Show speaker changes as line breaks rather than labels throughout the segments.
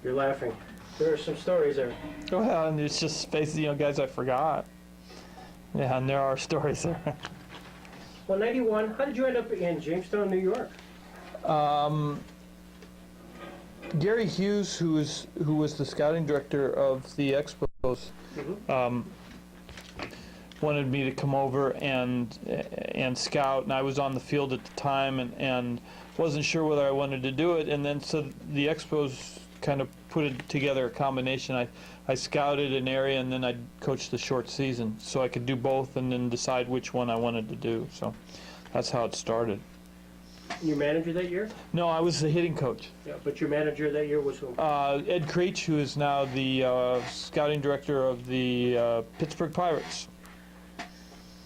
You're laughing. There are some stories there.
Well, and it's just basically, guys I forgot. Yeah, and there are stories there.
Well, 91, how did you end up in Jamestown, New York?
Gary Hughes, who was the scouting director of the Expos, wanted me to come over and scout, and I was on the field at the time and wasn't sure whether I wanted to do it, and then so the Expos kind of put together a combination. I scouted an area and then I coached the short season, so I could do both and then decide which one I wanted to do. So that's how it started.
Your manager that year?
No, I was the hitting coach.
Yeah, but your manager that year was who?
Ed Creech, who is now the scouting director of the Pittsburgh Pirates.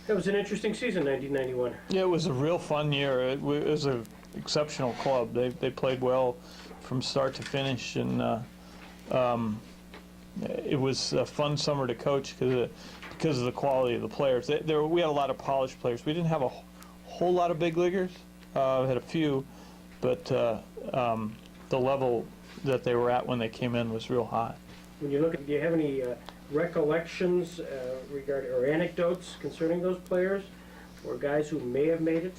That was an interesting season, 1991.
Yeah, it was a real fun year. It was an exceptional club. They played well from start to finish, and it was a fun summer to coach because of the quality of the players. We had a lot of polished players. We didn't have a whole lot of big leaguers. We had a few, but the level that they were at when they came in was real high.
When you look at, do you have any recollections regarding or anecdotes concerning those players or guys who may have made it?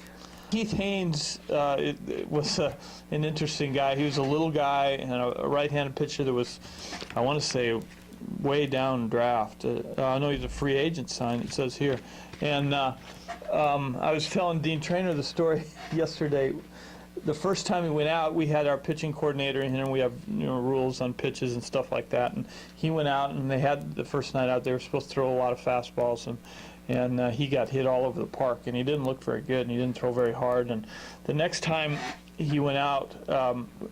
Keith Haynes was an interesting guy. He was a little guy and a right-handed pitcher that was, I want to say, way down draft. I know he's a free agent sign, it says here. And I was telling Dean Traynor the story yesterday. The first time he went out, we had our pitching coordinator in here, and we have rules on pitches and stuff like that. And he went out, and they had the first night out, they were supposed to throw a lot of fastballs, and he got hit all over the park, and he didn't look very good, and he didn't throw very hard. And the next time he went out,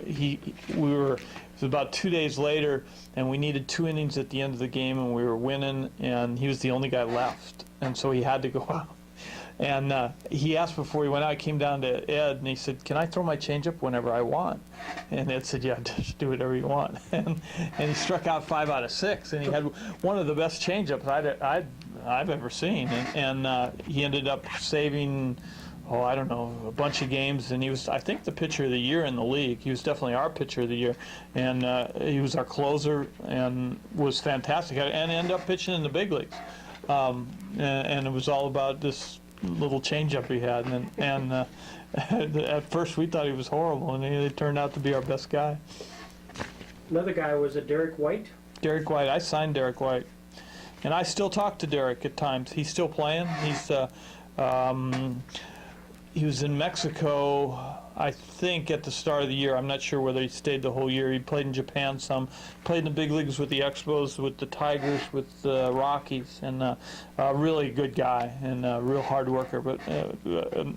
it was about 2 days later, and we needed 2 innings at the end of the game, and we were winning, and he was the only guy left, and so he had to go out. And he asked before he went out, I came down to Ed, and he said, "Can I throw my changeup whenever I want?" And Ed said, "Yeah, just do whatever you want." And he struck out 5 out of 6, and he had one of the best changeups I've ever seen. And he ended up saving, I don't know, a bunch of games, and he was, I think, the pitcher of the year in the league. He was definitely our pitcher of the year, and he was our closer and was fantastic, and ended up pitching in the big leagues. And it was all about this little changeup he had, and at first we thought he was horrible, and he turned out to be our best guy.
Another guy was Derek White.
Derek White, I signed Derek White, and I still talk to Derek at times. He's still playing. He was in Mexico, I think, at the start of the year. I'm not sure whether he stayed the whole year. He played in Japan some, played in the big leagues with the Expos, with the Tigers, with the Rockies, and a really good guy and a real hard worker, but a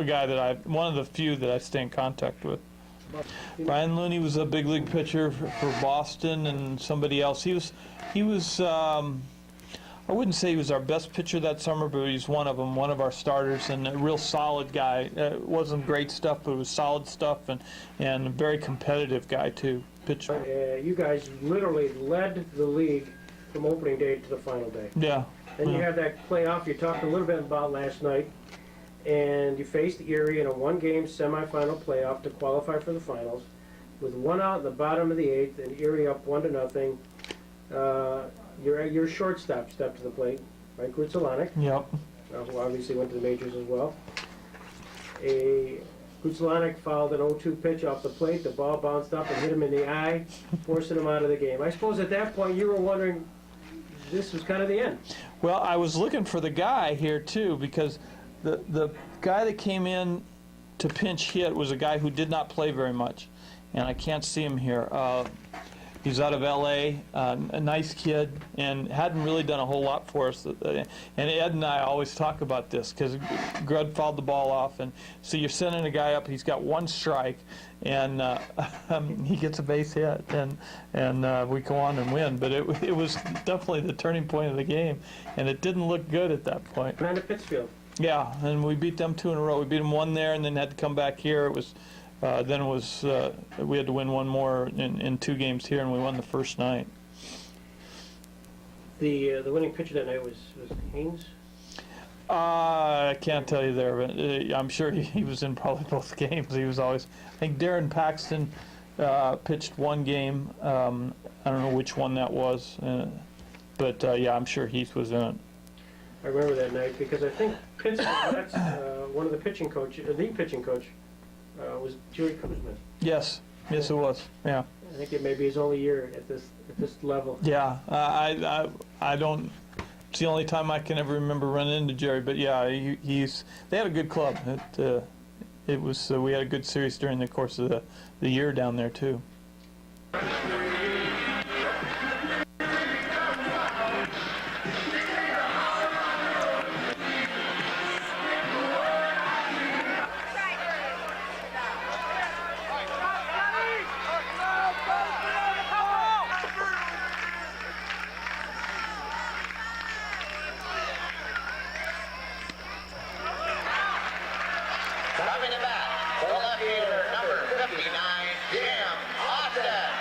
guy that one of the few that I stay in contact with. Brian Looney was a big league pitcher for Boston, and somebody else. He was I wouldn't say he was our best pitcher that summer, but he's one of them, one of our starters, and a real solid guy. It wasn't great stuff, but it was solid stuff, and a very competitive guy too, pitcher.
You guys literally led the league from opening day to the final day.
Yeah.
And you had that playoff you talked a little bit about last night, and you faced Erie in a one-game semifinal playoff to qualify for the finals, with 1 out in the bottom of the 8th, and Erie up 1-0. Your shortstop stepped to the plate, Mike Grutzelanek,
Yep.
who obviously went to the majors as well. Grutzelanek fouled an 0-2 pitch off the plate. The ball bounced up and hit him in the eye, forcing him out of the game. I suppose at that point you were wondering, this was kind of the end.
Well, I was looking for the guy here too, because the guy that came in to pinch hit was a guy who did not play very much, and I can't see him here. He's out of L.A., a nice kid, and hadn't really done a whole lot for us. And Ed and I always talk about this, because Grud fouled the ball off, and so you're sending a guy up, he's got 1 strike, and he gets a base hit, and we go on and win. But it was definitely the turning point of the game, and it didn't look good at that point.
And to Pittsfield.
Yeah, and we beat them 2 in a row. We beat them 1 there, and then had to come back here. It was... we had to win 1 more in 2 games here, and we won the first night.
The winning pitcher that night was Haynes?
I can't tell you there, but I'm sure he was in probably both games. He was always, I think Darren Paxton pitched one game. I don't know which one that was, but yeah, I'm sure Heath was in it.
I remember that night because I think Pittsburgh Mets, one of the pitching coach, the pitching coach, was Jerry Kuzman.
Yes, yes, it was. Yeah.
I think it may be his only year at this level.
Yeah, I don't. It's the only time I can ever remember running into Jerry. But yeah, they had a good club. It was we had a good series during the course of the year down there too.
Coming to bat, the left-hander, number 59, Jim Austin.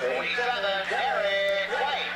'47, Eric White.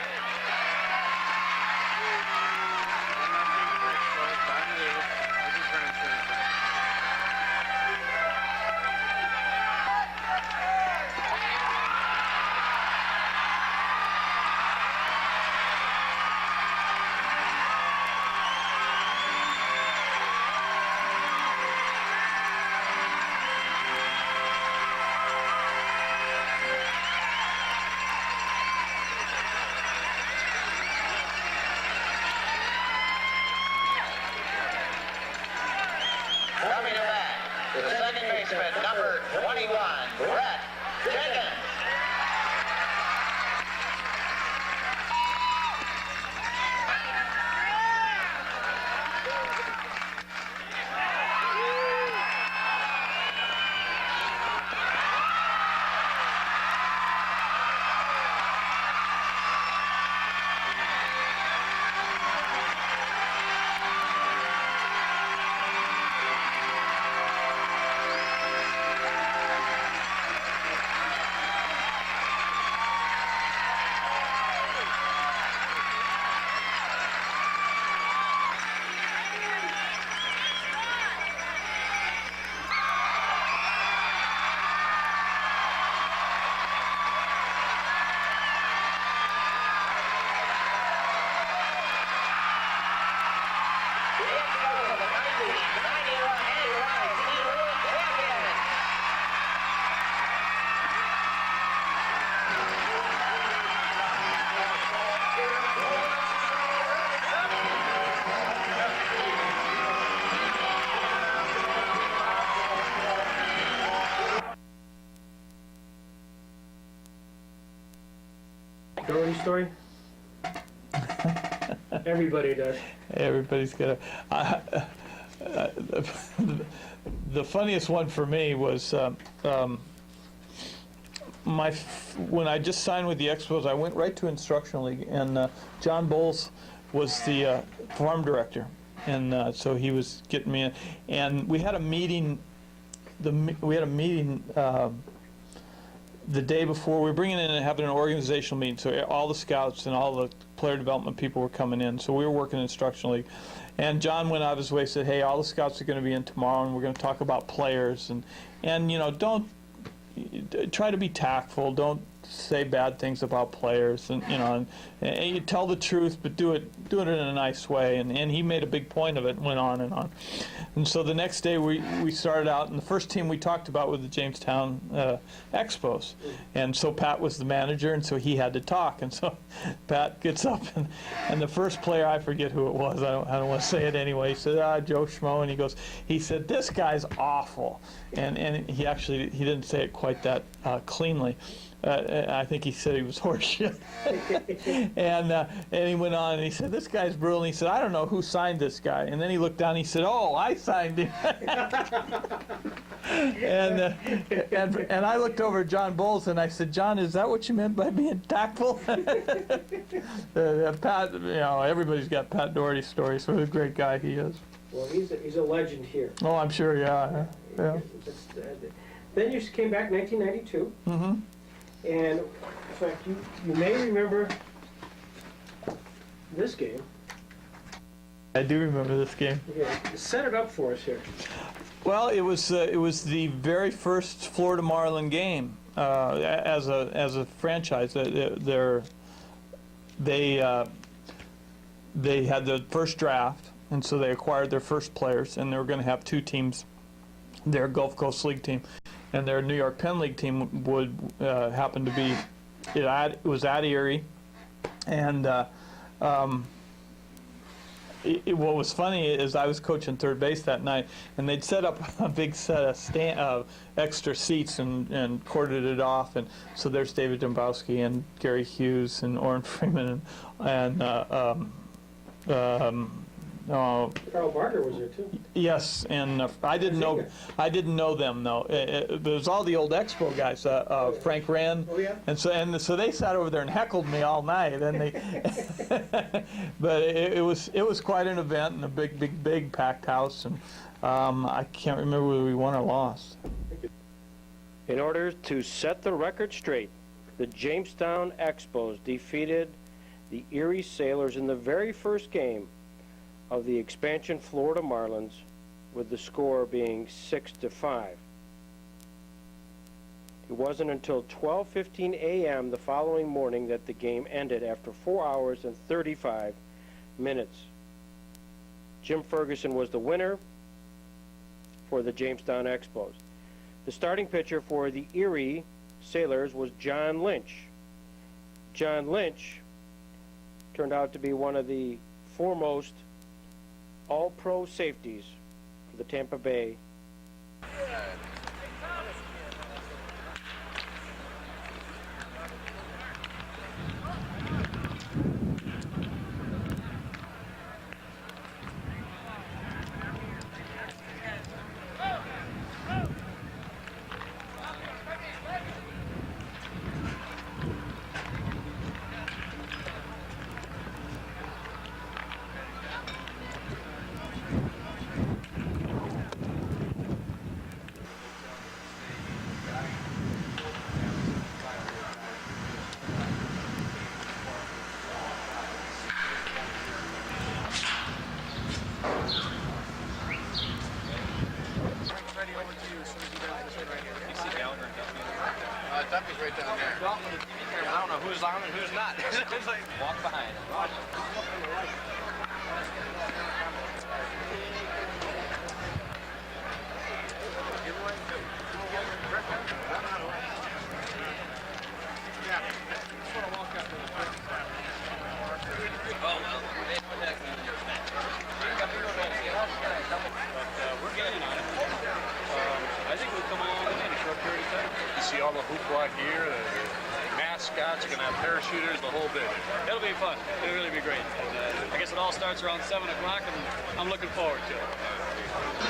Coming to bat, the second baseman, number 21, Brett Jenkins.
Doherty story? Everybody does.
Everybody's got the funniest one for me was when I just signed with the Expos, I went right to Instructional League, and John Bowles was the farm director, and so he was getting me in, and we had a meeting. The day before, we were bringing in and having an organizational meeting, so all the scouts and all the player development people were coming in, so we were working Instructional League. And John went out of his way, said, hey, all the scouts are going to be in tomorrow, and we're going to talk about players, and you know, don't try to be tactful, don't say bad things about players, and you know, and you tell the truth, but do it in a nice way. And he made a big point of it, and went on and on. And so the next day we started out, and the first team we talked about was the Jamestown Expos. And so Pat was the manager, and so he had to talk. And so Pat gets up, and the first player, I forget who it was, I don't want to say it anyway, he said, Joe Schmo, and he said, this guy's awful. And he didn't say it quite that cleanly. I think he said he was horseshit. and he went on and he said, this guy's brutal. And he said, I don't know who signed this guy. And then he looked down and he said, oh, I signed him. and I looked over at John Bowles and I said, John, is that what you meant by being tactful? Pat, you know, everybody's got Pat Doherty stories. What a great guy he is.
Well, he's a legend here.
Oh, I'm sure, yeah. Yeah.
Then you came back 1992,
Mm-hmm.
and in fact, you may remember this game.
I do remember this game.
Okay, set it up for us here.
Well, it was the very first Florida Marlin game as a franchise. They had the first draft, and so they acquired their first players, and they were going to have two teams. Their Gulf Coast League team and their New York Penn League team would happen to be. It was at Erie, and what was funny is I was coaching third base that night, and they'd set up a big set of extra seats and corded it off, and so there's David Dombrowski and Gary Hughes and Orrin Freeman and
Carl Barker was there too.
yes, and I didn't know them though. It was all the old Expo guys, Frank Wren,
Oh yeah.
and so they sat over there and heckled me all night, and they. But it was quite an event and a big packed house, and I can't remember whether we won or lost.
In order to set the record straight, the Jamestown Expos defeated the Erie Sailors in the very first game of the expansion Florida Marlins, with the score being 6-5. It wasn't until 12:15 a.m. the following morning that the game ended after 4 hours and 35 minutes. Jim Ferguson was the winner for the Jamestown Expos. The starting pitcher for the Erie Sailors was John Lynch. John Lynch turned out to be one of the foremost all-pro safeties for the Tampa Bay.
Duffy's right down there. Well, I don't know who's on and who's not. It's like walk behind.
We're getting on it. I think we'll come along in a short period of time.
You see all the hoopla here, the mascots, you're going to have parachuters, the whole bit.
It'll be fun. It'll really be great. And, I guess it all starts around 7 o'clock, and I'm looking forward to it.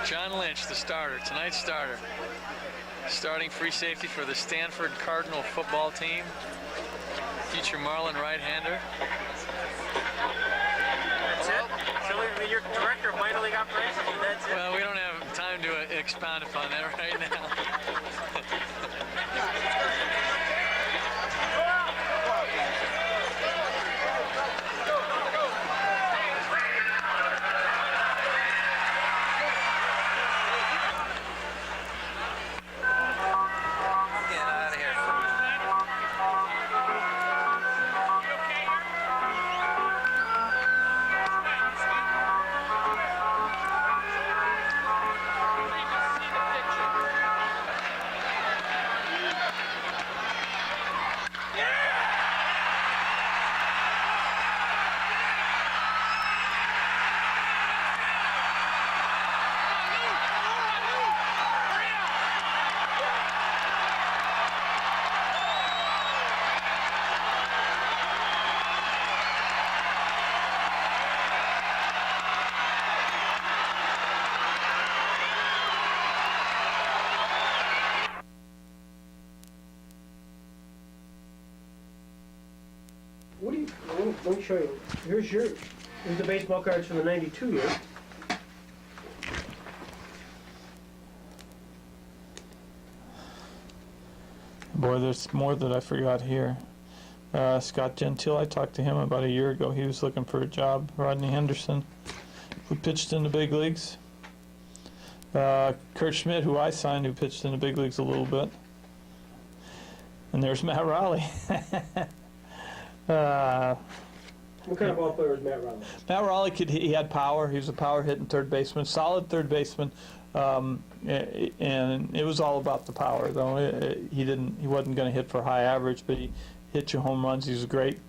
John Lynch, the starter, tonight's starter. Starting free safety for the Stanford Cardinal football team. Future Marlin right-hander.
That's it? So you're director of minor league operations, that's it?
Well, we don't have time to expound upon that right now.
What do you? Let me show you. Here's the baseball cards from the '92 year.
Boy, there's more that I forgot here. Scott Gentile, I talked to him about a year ago. He was looking for a job. Rodney Henderson, who pitched in the big leagues. Kurt Schmidt, who I signed, who pitched in the big leagues a little bit. And there's Matt Raleigh.
What kind of ball player is Matt Raleigh?
Matt Raleigh, he had power. He was a power hitting third baseman, solid third baseman, and it was all about the power. Though he wasn't going to hit for high average, but he hit you home runs. He was a great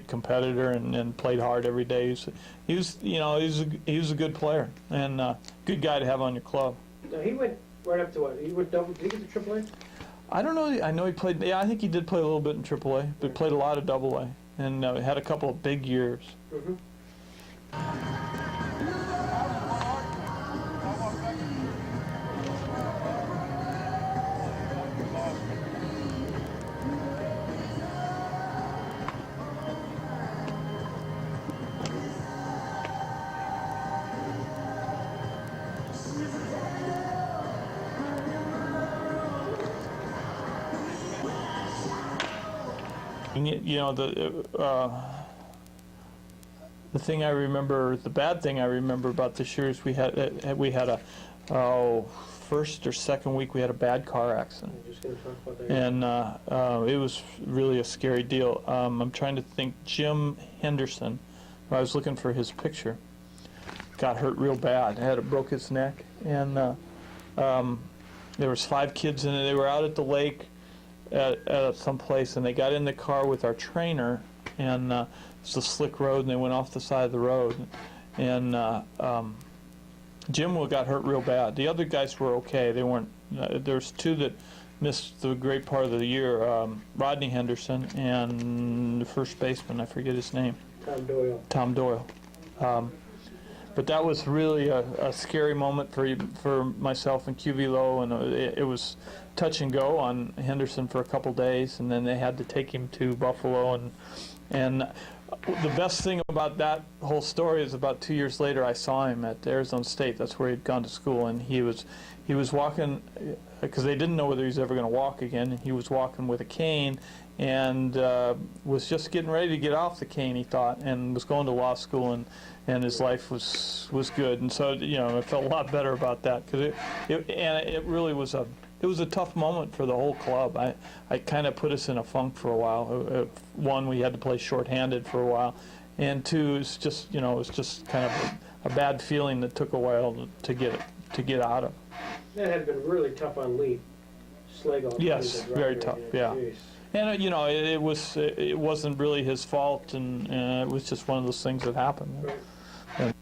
competitor and played hard every day. He was a good player and good guy to have on your club.
No, he went right up to what? He went double. Did he get to AAA?
I don't know. I know he played. Yeah, I think he did play a little bit in AAA, but played a lot of AA, and had a couple of big years.
Mm-hmm.
You know, the thing I remember, the bad thing I remember about this year is we had a first or second week we had a bad car accident,
I'm just going to talk about that.
and it was really a scary deal. I'm trying to think. Jim Henderson, I was looking for his picture, got hurt real bad. Broke his neck, and there was 5 kids in it. They were out at the lake at some place, and they got in the car with our trainer, and it's a slick road, and they went off the side of the road, and Jim got hurt real bad. The other guys were okay. They weren't. There's 2 that missed the great part of the year. Rodney Henderson and the first baseman, I forget his name. Tom Doyle. But that was really a scary moment for myself and QV Low, and it was touch and go on Henderson for a couple days, and then they had to take him to Buffalo. And the best thing about that whole story is about 2 years later I saw him at Arizona State. That's where he'd gone to school, and he was walking, because they didn't know whether he was ever going to walk again, and he was walking with a cane, and was just getting ready to get off the cane, he thought, and was going to law school, and his life was good. And so, you know, I felt a lot better about that, because it really was a tough moment for the whole club. I kind of put us in a funk for a while. One, we had to play shorthanded for a while, and 2, it's just, you know, it was just kind of a bad feeling that took a while to get out of.
That had been really tough on Lee Slagle.
Yes, very tough. Yeah.
Geez.
And you know, it wasn't really his fault, and it was just one of those things that happened.
Right.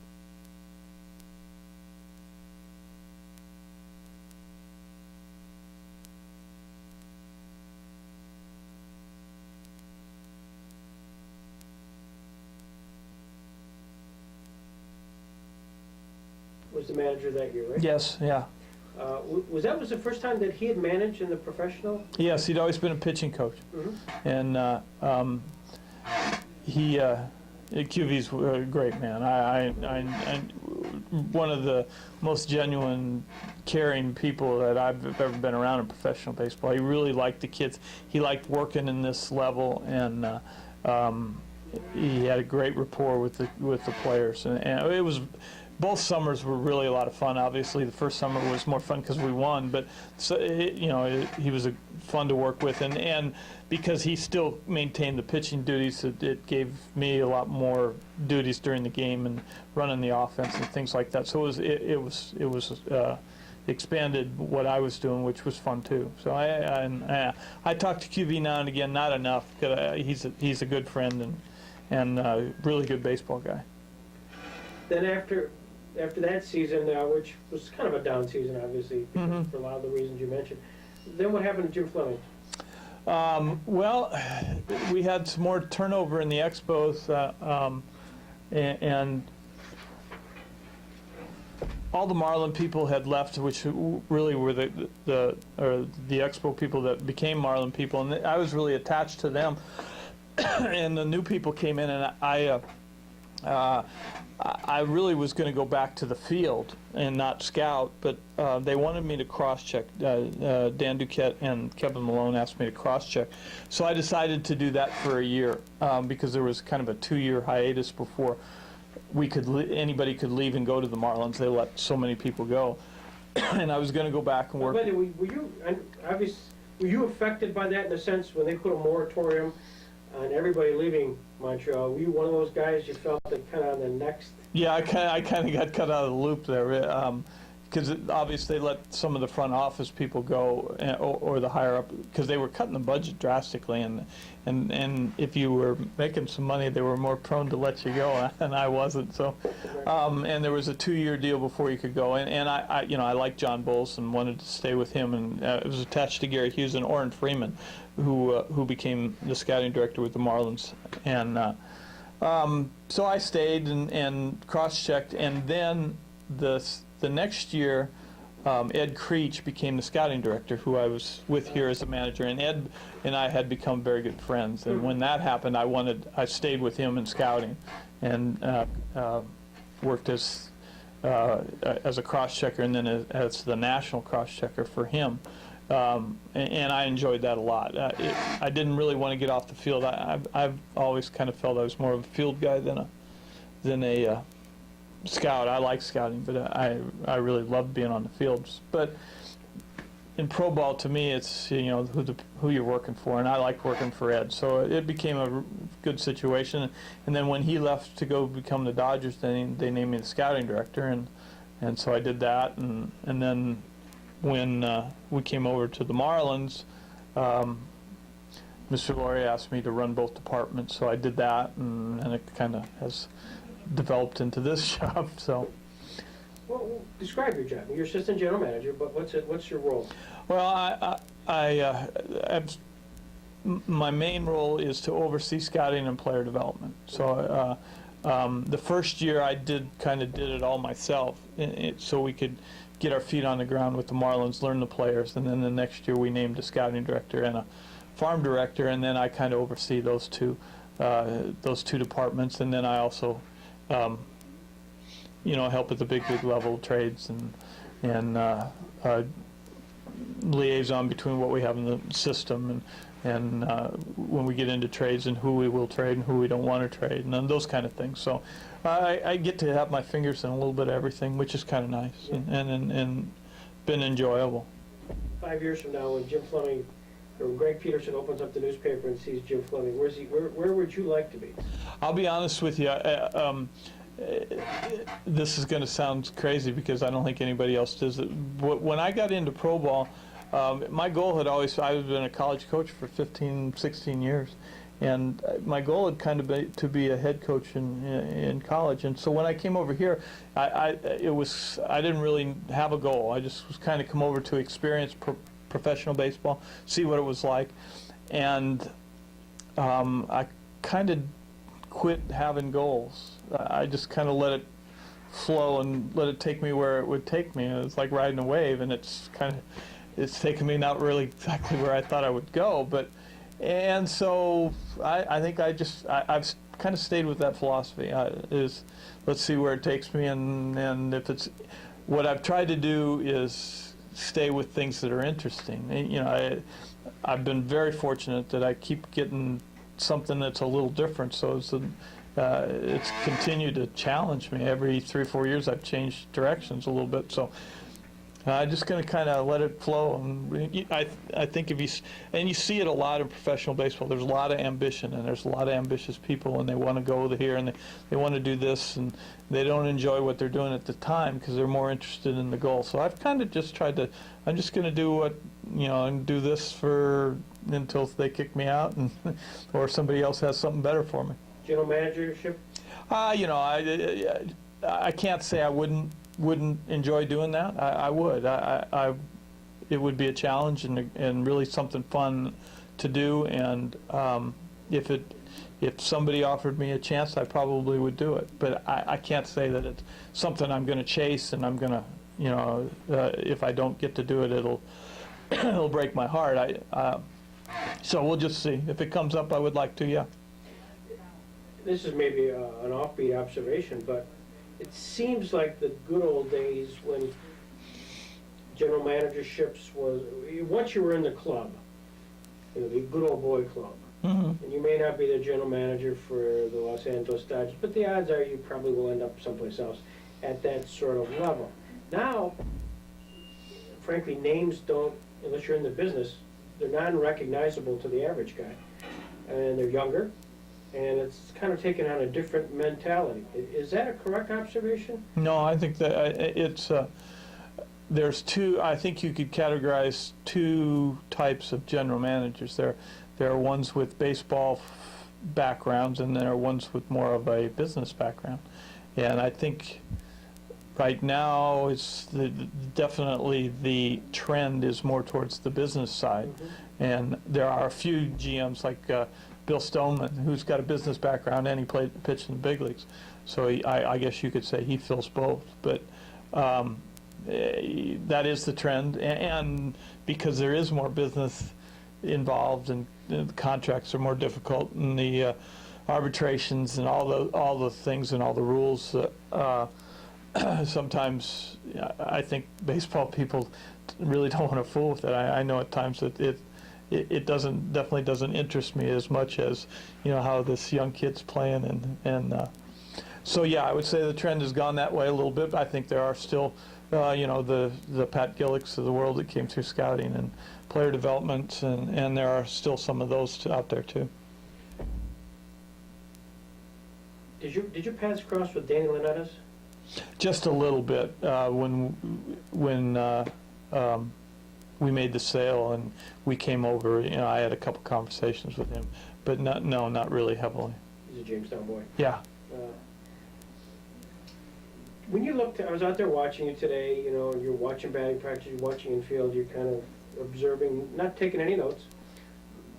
Was the manager that year, right?
Yes, yeah.
Was the first time that he had managed in the professional?
Yes, he'd always been a pitching coach, and QV's a great man. I one of the most genuine, caring people that I've ever been around in professional baseball. He really liked the kids. He liked working in this level, and he had a great rapport with the players, and it was. Both summers were really a lot of fun. Obviously, the first summer was more fun because we won, but he was fun to work with, and because he still maintained the pitching duties, it gave me a lot more duties during the game and running the offense and things like that. So it was expanded what I was doing, which was fun too. So I talk to QV now and again, not enough, because he's a good friend and a really good baseball guy.
Then after that season, which was kind of a down season, obviously, for a lot of the reasons you mentioned, then what happened to Jim Fleming?
Well, we had some more turnover in the Expos, and all the Marlin people had left, which really were the Expo people that became Marlin people, and I was really attached to them. and the new people came in, and I really was going to go back to the field and not scout, but they wanted me to cross-check. Dan Duquette and Kevin Malone asked me to cross-check. So I decided to do that for a year because there was kind of a 2-year hiatus before anybody could leave and go to the Marlins. They let so many people go. And I was going to go back and work.
Were you affected by that in a sense when they put a moratorium on everybody leaving Montreal? Were you one of those guys you felt that kind of on the next?
Yeah, I kind of got cut out of the loop there because obviously they let some of the front office people go or the higher up because they were cutting the budget drastically, and if you were making some money, they were more prone to let you go, and I wasn't. So, and there was a 2-year deal before you could go, and I liked John Bowles and wanted to stay with him, and it was attached to Gary Hughes and Orrin Freeman, who became the scouting director with the Marlins, and so I stayed and cross-checked, and then the next year, Ed Creech became the scouting director, who I was with here as a manager, and Ed and I had become very good friends. And when that happened, I stayed with him in scouting, and worked as a cross-checker, and then as the national cross-checker for him. And I enjoyed that a lot. I didn't really want to get off the field. I've always kind of felt I was more of a field guy than a scout. I like scouting, but I really loved being on the fields. But in pro ball, to me, it's who you're working for, and I liked working for Ed. So it became a good situation. And then when he left to go become the Dodgers, they named me the scouting director, and so I did that. And then when we came over to the Marlins, Mr. Laurie asked me to run both departments, so I did that, and it kind of has developed into this job. So,
Well, describe your job. You're assistant general manager, but what's your role?
well, my main role is to oversee scouting and player development. So the first year I did it all myself, so we could get our feet on the ground with the Marlins, learn the players, and then the next year we named a scouting director and a farm director, and then I kind of oversee those two departments, and then I also help at the big level trades and liaison between what we have in the system and when we get into trades and who we will trade and who we don't want to trade and then those kind of things. So I get to have my fingers in a little bit of everything, which is kind of nice and been enjoyable.
5 years from now, when Jim Fleming or Greg Peterson opens up the newspaper and sees Jim Fleming, where would you like to be?
I'll be honest with you. This is going to sound crazy because I don't think anybody else does it. When I got into pro ball, my goal had always, I've been a college coach for 15, 16 years, and my goal had kind of been to be a head coach in college. And so when I came over here, I didn't really have a goal. I just was kind of come over to experience professional baseball, see what it was like, and I kind of quit having goals. I just kind of let it flow and let it take me where it would take me. It's like riding a wave, and it's taken me not really exactly where I thought I would go, and so I think I've kind of stayed with that philosophy. Let's see where it takes me, and if it's what I've tried to do is stay with things that are interesting. And, I've been very fortunate that I keep getting something that's a little different, so it's continued to challenge me. Every 3 or 4 years I've changed directions a little bit, so I'm just going to kind of let it flow. And I think you see it a lot in professional baseball. There's a lot of ambition, and there's a lot of ambitious people, and they want to go here, and they want to do this, and they don't enjoy what they're doing at the time because they're more interested in the goal. So I've kind of just tried to, I'm just going to do what, and do this until they kick me out, and or somebody else has something better for me.
General managership?
I can't say I wouldn't enjoy doing that. I would. It would be a challenge and really something fun to do. And if somebody offered me a chance, I probably would do it. But I can't say that it's something I'm going to chase, and I'm going to, if I don't get to do it, it'll break my heart. So we'll just see. If it comes up, I would like to, yeah.
this is maybe an offbeat observation, but it seems like the good old days when general managerships was, once you were in the club, you know, the good old boy club, and you may not be the general manager for the Los Angeles Dodgers, but the odds are you probably will end up someplace else at that sort of level. Now, frankly, names don't, unless you're in the business, they're non-recognizable to the average guy. And they're younger, and it's kind of taken on a different mentality. Is that a correct observation?
No, I think that it's, there's two, I think you could categorize two types of general managers. There are ones with baseball backgrounds, and there are ones with more of a business background. And I think right now it's definitely the trend is more towards the business side. And there are a few GMs like Bill Stoneman, who's got a business background and he pitched in the big leagues. So I guess you could say he fills both. But that is the trend, and because there is more business involved, and the contracts are more difficult, and the arbitrations and all the things and all the rules. Sometimes I think baseball people really don't want to fool with it. I know at times that it definitely doesn't interest me as much as, you know, how this young kid's playing, and so yeah, I would say the trend has gone that way a little bit. But I think there are still you know, the Pat Gillicks of the world that came through scouting and player development, and there are still some of those out there too.
Did you pass cross with Danny Leonettas?
Just a little bit when we made the sale and we came over. You know, I had a couple conversations with him, but not really heavily.
He's a Jamestown boy.
Yeah.
When you looked, I was out there watching you today. You know, you're watching batting practice, you're watching infield, you're kind of observing, not taking any notes.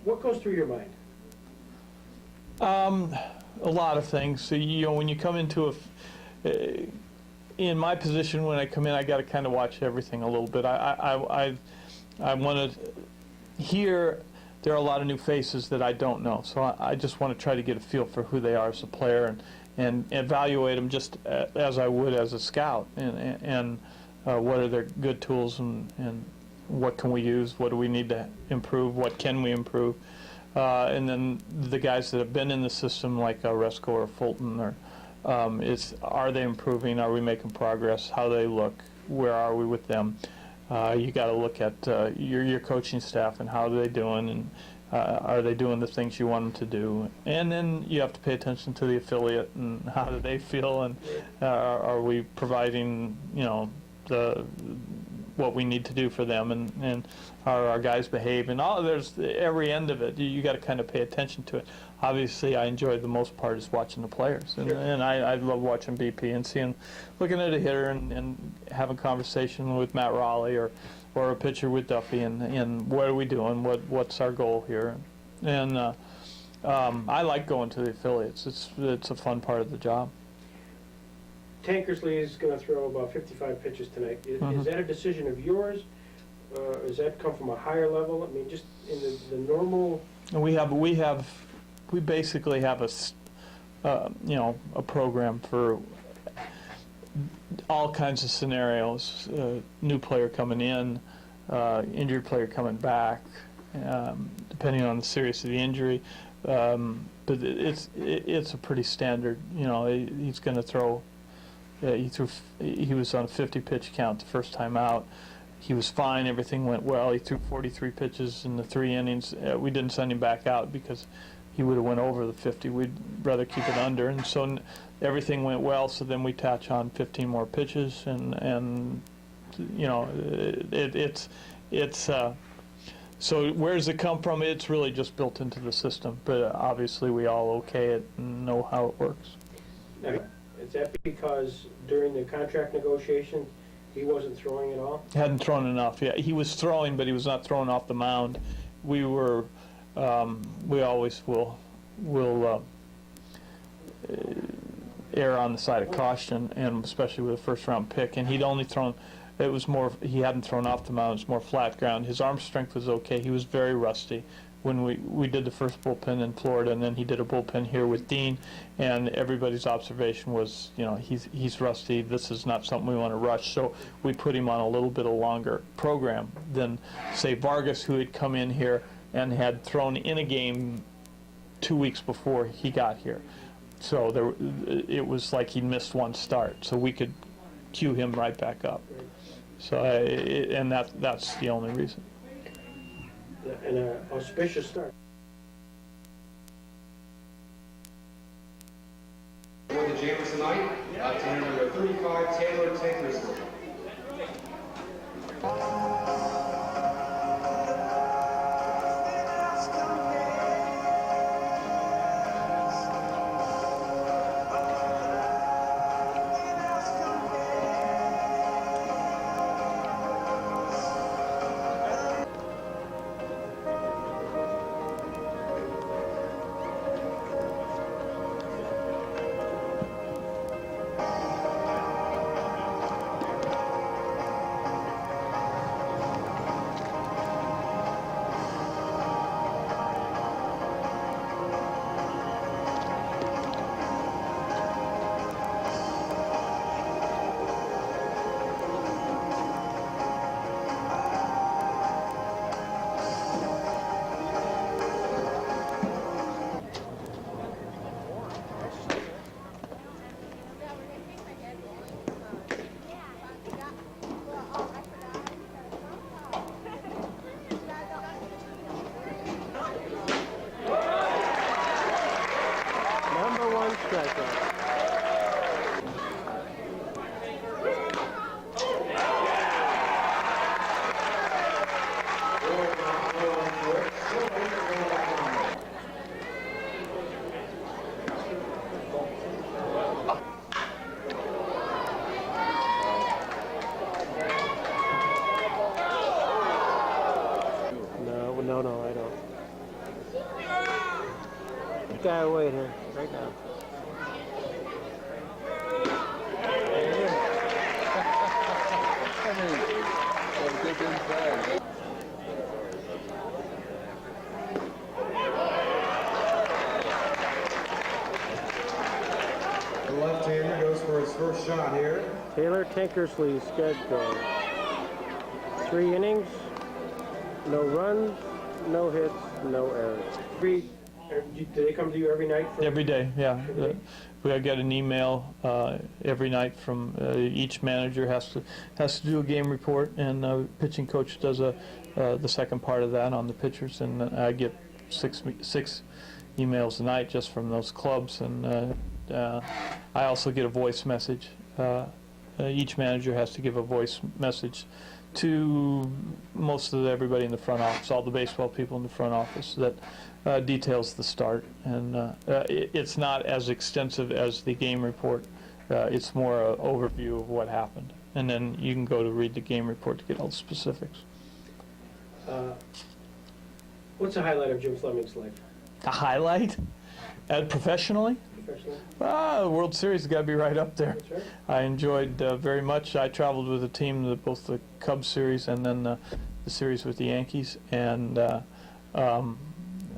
What goes through your mind?
A lot of things. So, you know, when you come into in my position, when I come in, I got to kind of watch everything a little bit. I want to hear. There are a lot of new faces that I don't know, so I just want to try to get a feel for who they are as a player and evaluate them just as I would as a scout, and what are their good tools, and what can we use, what do we need to improve, what can we improve, and then the guys that have been in the system like Resco or Fulton, or are they improving, are we making progress, how they look, where are we with them. You got to look at your coaching staff and how are they doing, and are they doing the things you want them to do? And then you have to pay attention to the affiliate and how do they feel, and are we providing, you know, what we need to do for them, and are our guys behaving? There's every end of it. You got to kind of pay attention to it. Obviously, I enjoy the most part is watching the players, and I love watching BP and looking at a hitter and having conversation with Matt Raleigh or a pitcher with Duffy, and what are we doing? What's our goal here? And I like going to the affiliates. It's a fun part of the job.
Tankersley is going to throw about 55 pitches tonight. Is that a decision of yours? Does that come from a higher level? I mean, just in the normal. We basically have a program for all kinds of scenarios. New player coming in, injured player coming back, depending on the seriousness of the injury. But it's a pretty standard. You know, he's going to throw. He was on a 50 pitch count the first time out. He was fine. Everything went well. He threw 43 pitches in the 3 innings. We didn't send him back out because he would have went over the 50. We'd rather keep it under. And so everything went well. So then we attach on 15 more pitches, and you know, it's. So where does it come from? It's really just built into the system. But obviously we all okay it and know how it works. Now, is that because during the contract negotiations he wasn't throwing at all?
Hadn't thrown enough. Yeah, he was throwing, but he was not throwing off the mound. We always will err on the side of caution, and especially with a first-round pick. And he'd only thrown. He hadn't thrown off the mound. It's more flat ground. His arm strength was okay. He was very rusty. when we did the first bullpen in Florida, and then he did a bullpen here with Dean, and everybody's observation was, he's rusty. This is not something we want to rush. So we put him on a little bit of longer program than, say, Vargas, who had come in here and had thrown in a game 2 weeks before he got here. So it was like he missed one start. So we could cue him right back up. So and that's the only reason.
And an auspicious start.
For the Jammers tonight, team number 35, Taylor Tankersley.
Number one strikeout. No, I don't. Guy away here, right now.
The left-hander goes for his first shot here.
Taylor Tankersley's schedule. 3 innings, no runs, no hits, no errors.
Do they come to you every night?
Every day, yeah. We get an email every night from each manager has to do a game report, and pitching coach does the second part of that on the pitchers, and I get six emails a night just from those clubs, and I also get a voice message. Each manager has to give a voice message to most of everybody in the front office, all the baseball people in the front office, that details the start. And it's not as extensive as the game report. It's more an overview of what happened. And then you can go to read the game report to get all the specifics.
What's the highlight of Jim Fleming's life?
A highlight? Professionally?
Professionally?
The World Series has got to be right up there.
That's right.
I enjoyed very much. I traveled with a team, both the Cubs series and then the series with the Yankees, and it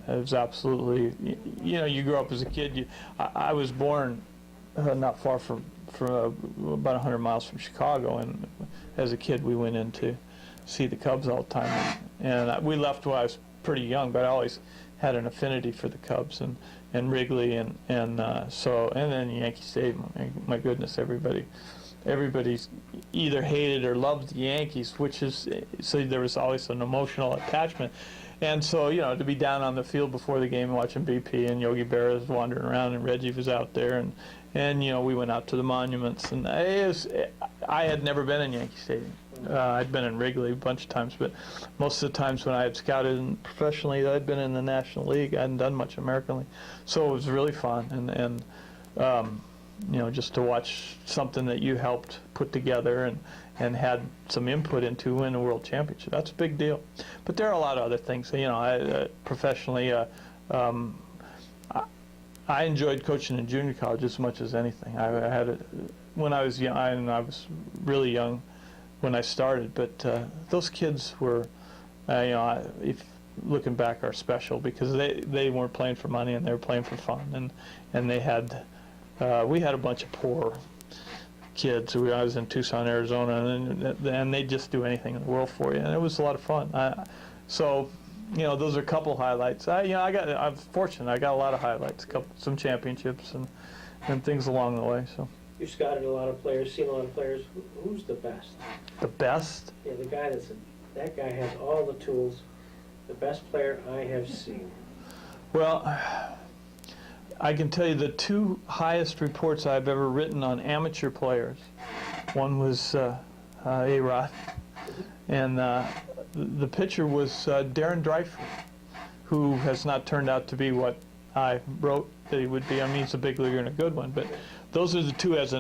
was absolutely, you grow up as a kid. I was born not far from about 100 miles from Chicago, and as a kid we went in to see the Cubs all the time, and we left when I was pretty young, but I always had an affinity for the Cubs and Wrigley and then Yankee Stadium. My goodness, everybody's either hated or loved the Yankees, so there was always an emotional attachment. And so, to be down on the field before the game watching BP, and Yogi Berra was wandering around and Reggie was out there, and we went out to the monuments, and I had never been in Yankee Stadium. I'd been in Wrigley a bunch of times, but most of the times when I had scouted professionally, I'd been in the National League. I hadn't done much American League, so it was really fun, and just to watch something that you helped put together and had some input into win a world championship. That's a big deal. But there are a lot of other things. Professionally, I enjoyed coaching in junior college as much as anything. When I was young, and I was really young when I started, but those kids were, if looking back, are special because they weren't playing for money and they were playing for fun, and they had we had a bunch of poor kids. I was in Tucson, Arizona, and they just do anything in the world for you, and it was a lot of fun. So, you know, those are a couple highlights. I'm fortunate. I got a lot of highlights, some championships and things along the way. So.
You've scouted a lot of players, seen a lot of players. Who's the best?
The best?
Yeah, the guy that guy has all the tools. The best player I have seen.
Well, I can tell you the two highest reports I've ever written on amateur players. One was A-Rod, and the pitcher was Darren Dryford, who has not turned out to be what I wrote that he would be. I mean, he's a big leaguer and a good one, but those are the two as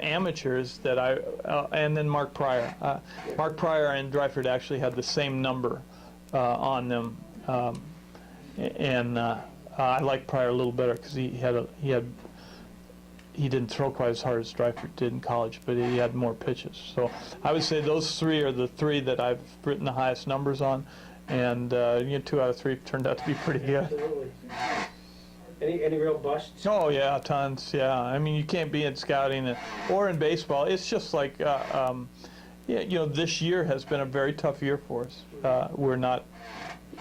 amateurs that and then Mark Pryor. Mark Pryor and Dryford actually had the same number on them, and I like Pryor a little better because he didn't throw quite as hard as Dryford did in college, but he had more pitches. So I would say those three are the three that I've written the highest numbers on, and 2 out of 3 turned out to be pretty good.
Absolutely. Any real busts?
Oh yeah, tons. Yeah, I mean you can't be in scouting or in baseball. It's just like this year has been a very tough year for us. We're not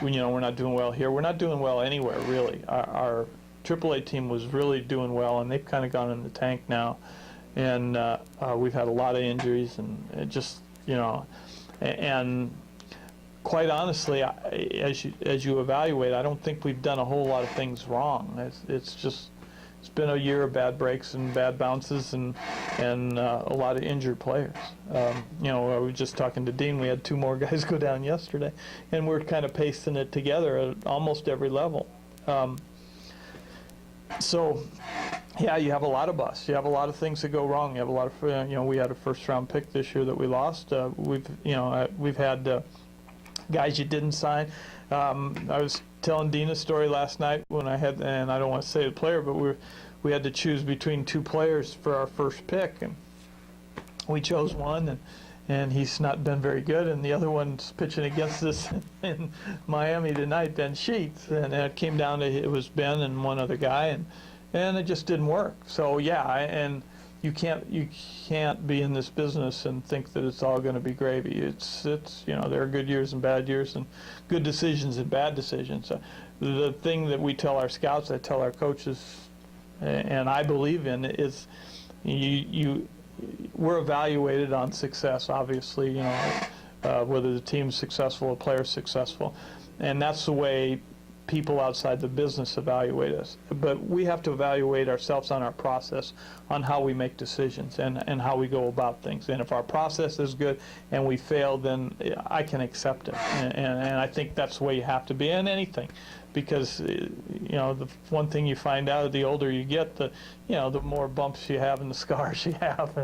doing well here. We're not doing well anywhere really. Our AAA team was really doing well, and they've kind of gone in the tank now, and we've had a lot of injuries, and it just and quite honestly, as you evaluate, I don't think we've done a whole lot of things wrong. It's been a year of bad breaks and bad bounces and a lot of injured players. I was just talking to Dean. We had 2 more guys go down yesterday, and we're kind of pasting it together at almost every level. So, yeah, you have a lot of busts. You have a lot of things that go wrong. You have a lot of, we had a first-round pick this year that we lost. We've had guys you didn't sign. I was telling Dean a story last night when and I don't want to say the player, but we had to choose between 2 players for our first pick, and we chose one, and he's not been very good, and the other one's pitching against us in Miami tonight, Ben Sheets, and it came down to it was Ben and one other guy, and it just didn't work. So yeah, and you can't be in this business and think that it's all going to be gravy. It's there are good years and bad years, and good decisions and bad decisions. The thing that we tell our scouts, I tell our coaches, and I believe in, is we're evaluated on success, obviously, whether the team's successful, a player's successful, and that's the way people outside the business evaluate us. But we have to evaluate ourselves on our process, on how we make decisions and how we go about things. And if our process is good and we fail, then I can accept it. And I think that's the way you have to be in anything. Because the one thing you find out, the older you get, the more bumps you have and the scars you have,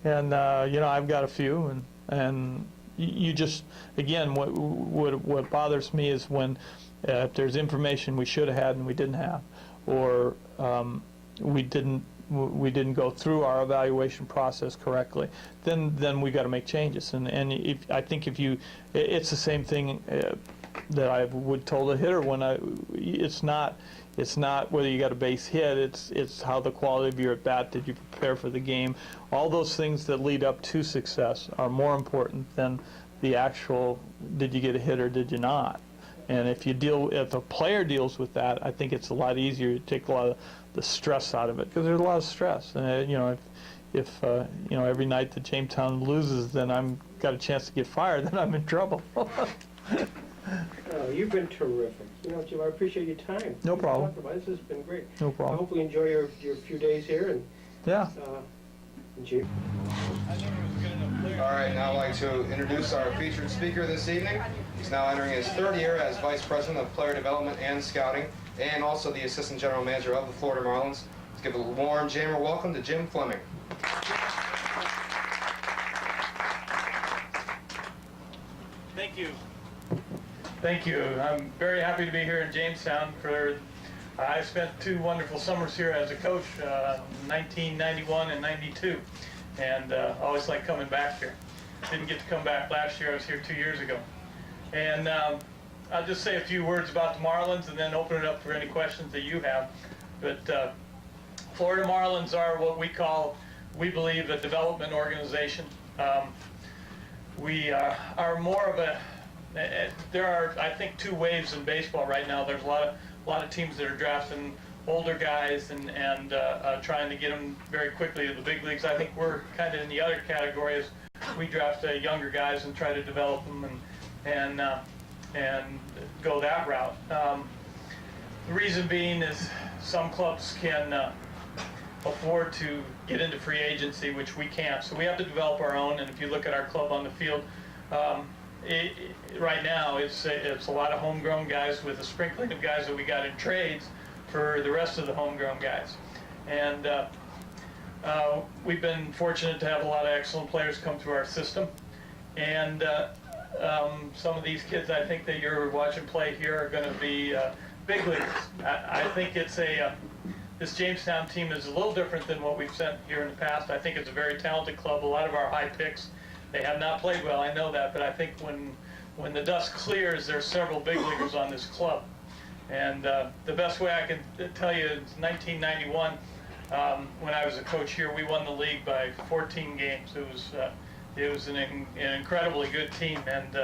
and I've got a few, and you just, again, what bothers me is when if there's information we should have had and we didn't have, or we didn't go through our evaluation process correctly, then we got to make changes. And I think it's the same thing that I would told a hitter when it's not whether you got a base hit, it's how the quality of your at bat, did you prepare for the game. All those things that lead up to success are more important than the actual did you get a hit or did you not. And if a player deals with that, I think it's a lot easier to take a lot of the stress out of it, because there's a lot of stress. If every night that Jamestown loses, then I'm got a chance to get fired, then I'm in trouble.
You've been terrific. Jim, I appreciate your time.
No problem.
This has been great.
No problem.
I hope you enjoy your few days here. And
yeah.
Jim.
All right, now I'd like to introduce our featured speaker this evening. He's now entering his 3rd year as Vice President of Player Development and Scouting, and also the Assistant General Manager of the Florida Marlins. Let's give a warm Jamer welcome to Jim Fleming.
Thank you. Thank you. I'm very happy to be here in Jamestown. I spent 2 wonderful summers here as a coach, 1991 and 92, and always like coming back here. Didn't get to come back last year. I was here 2 years ago. And I'll just say a few words about the Marlins and then open it up for any questions that you have. But Florida Marlins are what we believe, a development organization. We are more of a, there are, I think, two waves in baseball right now. There's a lot of teams that are drafting older guys and trying to get them very quickly to the big leagues. I think we're kind of in the other category, as we draft younger guys and try to develop them and go that route. The reason being is some clubs can afford to get into free agency, which we can't. So we have to develop our own. And if you look at our club on the field, right now it's a lot of homegrown guys with a sprinkling of guys that we got in trades for the rest of the homegrown guys. And we've been fortunate to have a lot of excellent players come through our system. And some of these kids I think that you're watching play here are going to be big leaguers. I think it's this Jamestown team is a little different than what we've sent here in the past. I think it's a very talented club. A lot of our high picks, they have not played well, I know that, but I think when the dust clears, there's several big leaguers on this club. And the best way I can tell you is 1991, when I was a coach here, we won the league by 14 games. It was an incredibly good team, and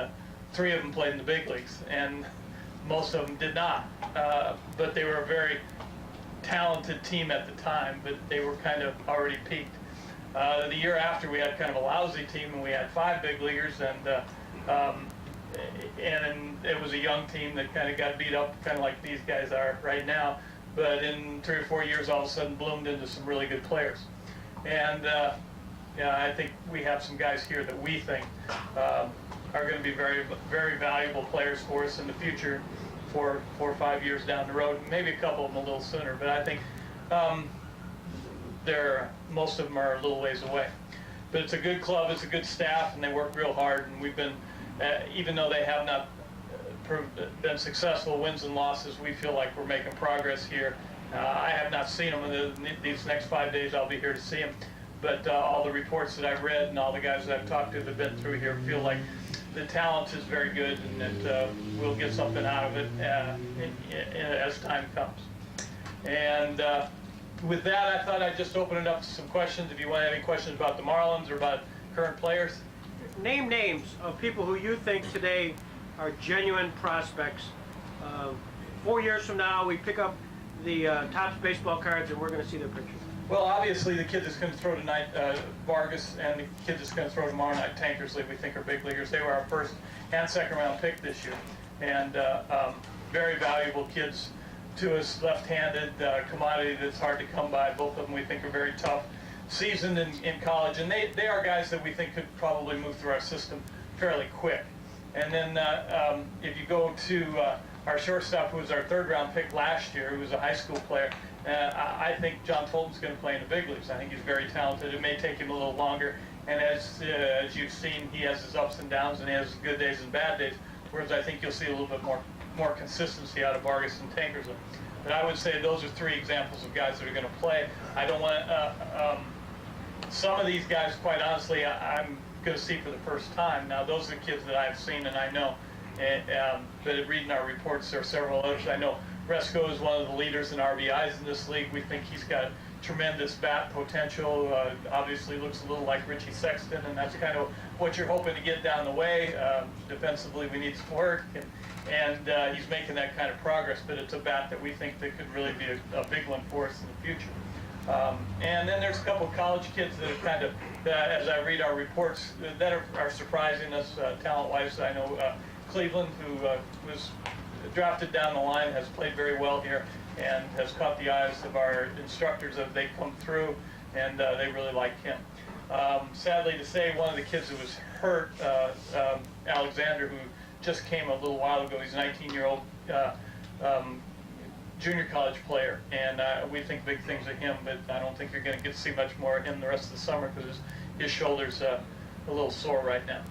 3 of them played in the big leagues, and most of them did not. But they were a very talented team at the time, but they were kind of already peaked. The year after, we had kind of a lousy team, and we had 5 big leaguers, and it was a young team that kind of got beat up, kind of like these guys are right now. But in 3 or 4 years, all of a sudden bloomed into some really good players. And I think we have some guys here that we think are going to be very, very valuable players for us in the future, 4 or 5 years down the road. Maybe a couple of them a little sooner, but I think most of them are a little ways away. But it's a good club, it's a good staff, and they work real hard. And we've been, even though they have not been successful, wins and losses, we feel like we're making progress here. I have not seen them in these next 5 days. I'll be here to see them. But all the reports that I've read and all the guys that I've talked to that have been through here feel like the talent is very good, and that we'll get something out of it as time comes. And with that, I thought I'd just open it up to some questions. If you want to have any questions about the Marlins or about current players.
Name names of people who you think today are genuine prospects. 4 years from now, we pick up the Topps baseball cards and we're going to see their pictures.
Well, obviously, the kid that's going to throw tonight, Vargas, and the kid that's going to throw tomorrow night, Tankersley, we think are big leaguers. They were our first and second round pick this year. And very valuable kids to us, left-handed, commodity that's hard to come by. Both of them we think are very tough, seasoned in college. And they are guys that we think could probably move through our system fairly quick. And then if you go to our shortstop, who was our third round pick last year, who was a high school player, I think John Fulton's going to play in the big leagues. I think he's very talented. It may take him a little longer. And as you've seen, he has his ups and downs, and he has good days and bad days, whereas I think you'll see a little bit more consistency out of Vargas and Tankersley. But I would say those are 3 examples of guys that are going to play. I don't want to, some of these guys, quite honestly, I'm going to see for the first time. Now, those are the kids that I've seen and I know. But reading our reports, there are several others. I know Resco is one of the leaders in RBIs in this league. We think he's got tremendous bat potential. Obviously looks a little like Richie Sexton, and that's kind of what you're hoping to get down the way. Defensively, we need some work, and he's making that kind of progress, but it's a bat that we think that could really be a big one for us in the future. And then there's a couple of college kids that are kind of, as I read our reports, that are surprising us talent-wise. I know Cleveland, who was drafted down the line, has played very well here and has caught the eyes of our instructors as they come through, and they really like him. Sadly to say, one of the kids that was hurt, Alexander, who just came a little while ago, he's a 19-year-old junior college player, and we think big things of him, but I don't think you're going to get to see much more of him the rest of the summer because his shoulder's a little sore right now.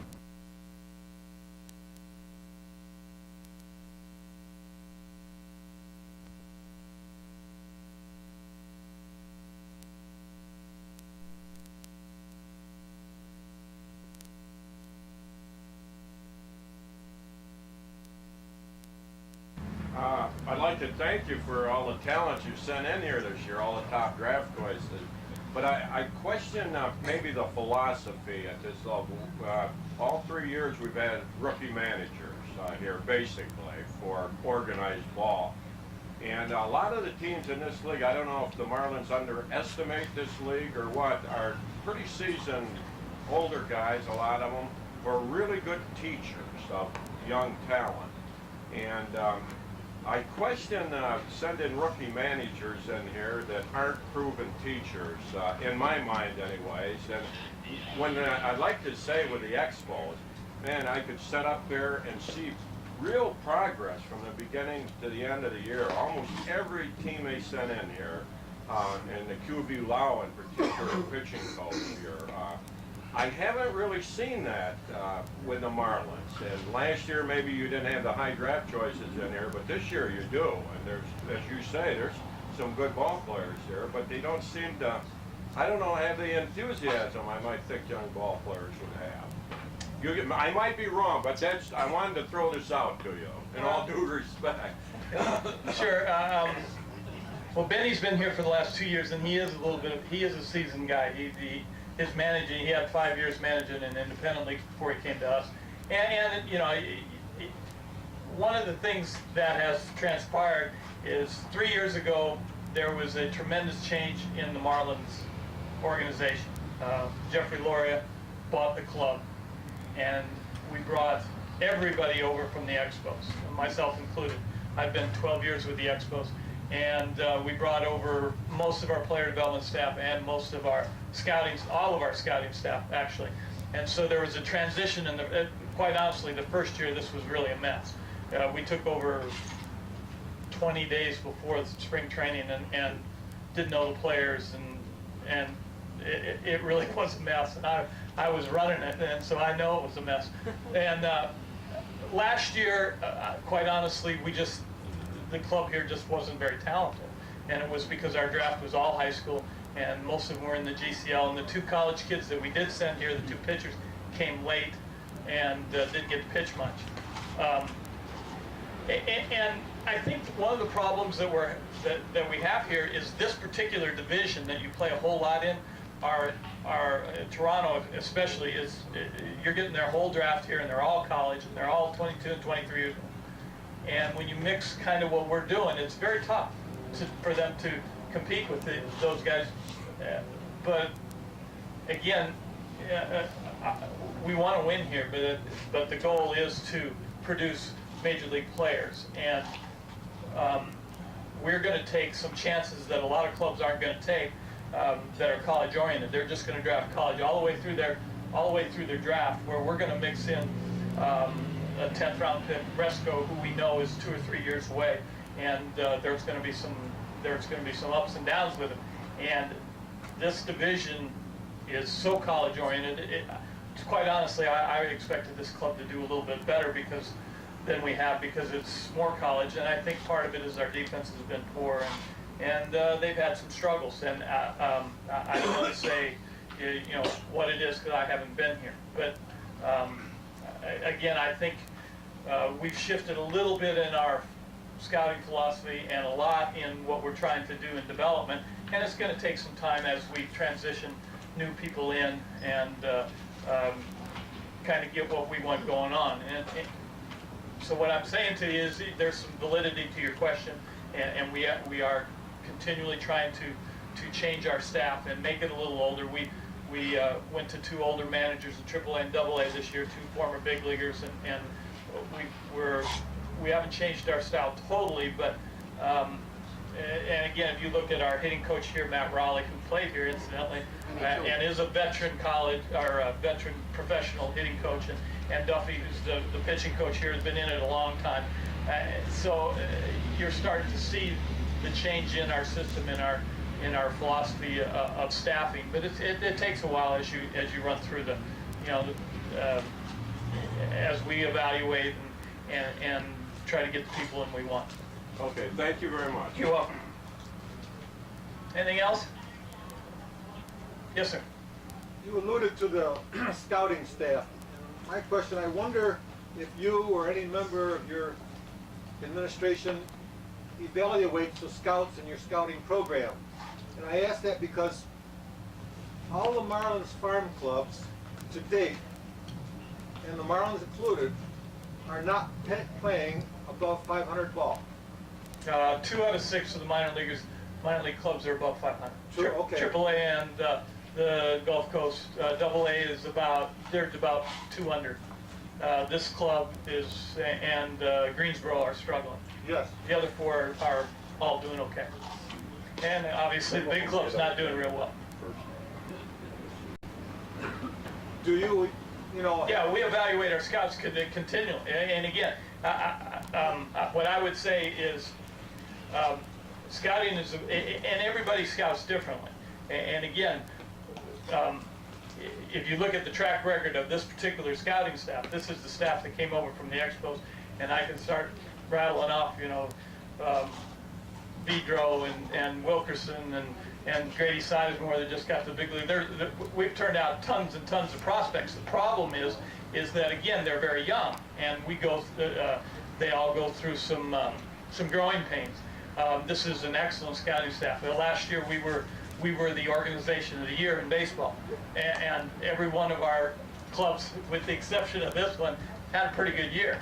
like to thank you for all the talent you've sent in here this year, all the top draft choices. But I question maybe the philosophy at this level. All 3 years we've had rookie managers here, basically, for organized ball. And a lot of the teams in this league, I don't know if the Marlins underestimate this league or what, are pretty seasoned older guys, a lot of them, who are really good teachers of young talent. And I question sending rookie managers in here that aren't proven teachers, in my mind anyways. And when I like to say with the Expos, man, I could sit up there and see real progress from the beginning to the end of the year. Almost every team they sent in here, and the QB Lau in particular, pitching coach here, I haven't really seen that with the Marlins. And last year maybe you didn't have the high draft choices in here, but this year you do. And there's, as you say, there's some good ball players here, but they don't seem to, I don't know, have the enthusiasm I might think young ball players would have. I might be wrong, but I wanted to throw this out to you, in all due respect.
Sure. Well, Benny's been here for the last 2 years, and he is a seasoned guy. His managing, he had 5 years managing an independent league before he came to us. And you know, one of the things that has transpired is 3 years ago, there was a tremendous change in the Marlins organization. Jeffrey Loria bought the club, and we brought everybody over from the Expos, myself included. I've been 12 years with the Expos, and we brought over most of our player development staff and most of our scouting, all of our scouting staff actually. And so there was a transition, and quite honestly, the first year this was really a mess. We took over 20 days before the spring training and didn't know the players, and it really was a mess. And I was running it, and so I know it was a mess. And last year, quite honestly, the club here just wasn't very talented. And it was because our draft was all high school, and most of them were in the GCL. And the 2 college kids that we did send here, the 2 pitchers, came late and didn't get to pitch much. And I think one of the problems that we have here is this particular division that you play a whole lot in. Our Toronto especially is, you're getting their whole draft here, and they're all college, and they're all 22 and 23 years old. And when you mix kind of what we're doing, it's very tough for them to compete with those guys. But again, we want to win here, but the goal is to produce major league players. And we're going to take some chances that a lot of clubs aren't going to take, that are college oriented. They're just going to draft college all the way through their draft, where we're going to mix in a 10th round pick, Resco, who we know is 2 or 3 years away, and there's going to be some ups and downs with him. And this division is so college oriented. Quite honestly, I expected this club to do a little bit better than we have, because it's more college, and I think part of it is our defense has been poor, and they've had some struggles. And I don't want to say what it is, because I haven't been here, but again, I think we've shifted a little bit in our scouting philosophy and a lot in what we're trying to do in development, and it's going to take some time as we transition new people in and kind of get what we want going on. And so what I'm saying to you is there's some validity to your question, and we are continually trying to change our staff and make it a little older. We went to 2 older managers in AAA and AA this year, 2 former big leaguers, and we haven't changed our style totally, but and again, if you look at our hitting coach here, Matt Raleigh, who played here incidentally, and is a veteran college or a veteran professional hitting coach, and Duffy, who's the pitching coach here, has been in it a long time. So you're starting to see the change in our system, in our philosophy of staffing, but it takes a while as you run through as we evaluate and try to get the people in we want.
Okay, thank you very much.
You're welcome. Anything else? Yes, sir.
You alluded to the scouting staff. My question, I wonder if you or any member of your administration evaluates the scouts in your scouting program. And I ask that because all the Marlins farm clubs to date, and the Marlins included, are not playing above 500 ball.
2 out of 6 of the minor league clubs are above 500.
Sure, okay.
AAA and the Gulf Coast AA is about 200. This club is and Greensboro are struggling.
Yes.
The other 4 are all doing okay. And obviously the big club's not doing real well.
Do you know?
Yeah, we evaluate our scouts continually. And again, what I would say is scouting is, and everybody scouts differently. And again, if you look at the track record of this particular scouting staff, this is the staff that came over from the Expos, and I can start rattling off, Vidro and Wilkerson and Grady Sizemore that just got the big league. We've turned out tons and tons of prospects. The problem is that, again, they're very young, and they all go through some growing pains. This is an excellent scouting staff. Last year we were the organization of the year in baseball, and every one of our clubs, with the exception of this one, had a pretty good year.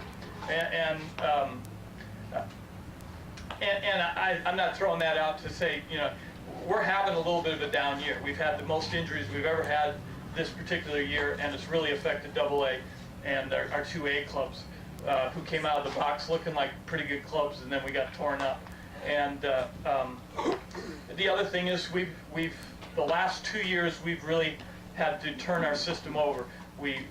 And I'm not throwing that out to say, we're having a little bit of a down year. We've had the most injuries we've ever had this particular year, and it's really affected AA and our 2A clubs, who came out of the box looking like pretty good clubs, and then we got torn up. And the other thing is the last 2 years we've really had to turn our system over. We